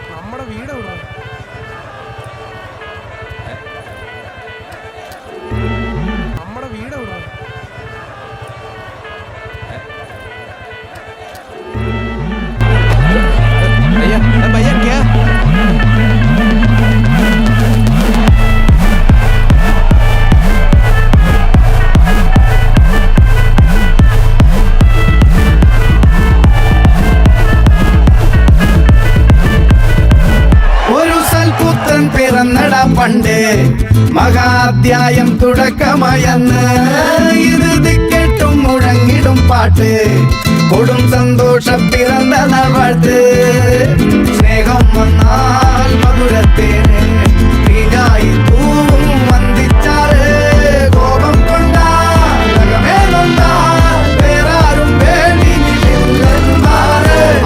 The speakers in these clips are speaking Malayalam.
നമ്മുടെ വീട് എവിടെ? നമ്മുടെ വീട് എവിടെ? भैया क्या പിറന്നട പണ്ട് മഹാധ്യായം തുടക്കമയന്ന് ഇത് കേട്ടും മുഴങ്ങിടും പാട്ട് കൊടും സന്തോഷം പിറന്ന നാൾ വാഴ്ത്ത് സ്നേഹം വന്നാൽ മധുരത്തേന് തീരായി പൂവും വന്ദിച്ചാറ് കോപം കൊണ്ടാൽ വേറാരും വേണ്ടിമാറ്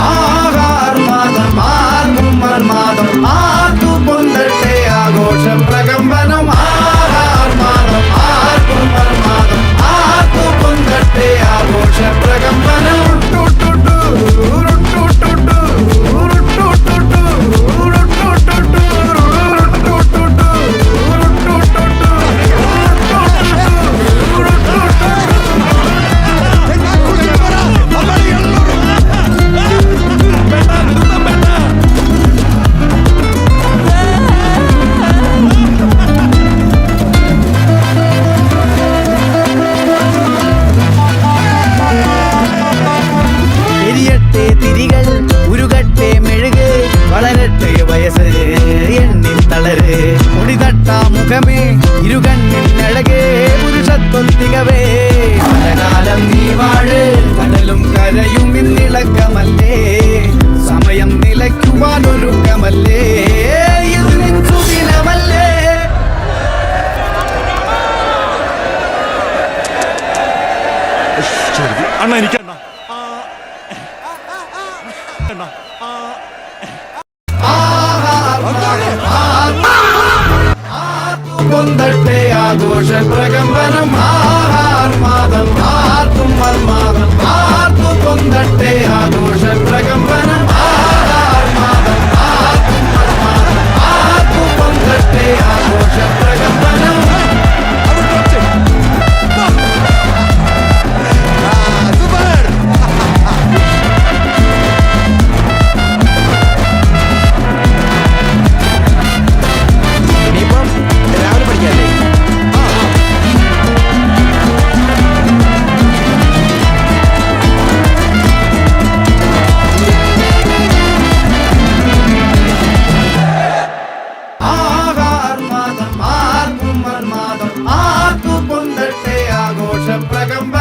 ആഹാർ മാതം മാതം ആർക്കു പൊന്തട്ടെ ആഘോഷം പ്രകമ്പനം ആഹാർ മാതം ആർക്കു പൊന്തട്ടെ ആഘോഷ പ്രകമ്പനം ഇരുകണ്ണിൽ അഴകേ പുരുഷത്വത്തികവേ കാലം നീ വാഴ് കടലും കരയും ഇന്നിളക്കമല്ലേ സമയം നിലയ്ക്കുവാനൊരുക്കമല്ലേ സുദിനമല്ലേ അണ്ണ എനിക്ക് പൊന്തട്ടെ ആഘോഷ പ്രകമ്പനം ആഹാർ മാതം ആർക്കും മർമാദം ആർക്കു പൊന്തട്ടെ ആഘോഷ പ്രകമ്പനം ആഹാർ മാതം ആർക്കും മർമാദം ആർക്കു പൊന്തട്ടെ ആഘോഷ പ്രകമ്പനം ആഘോഷ പ്രകമ്പനം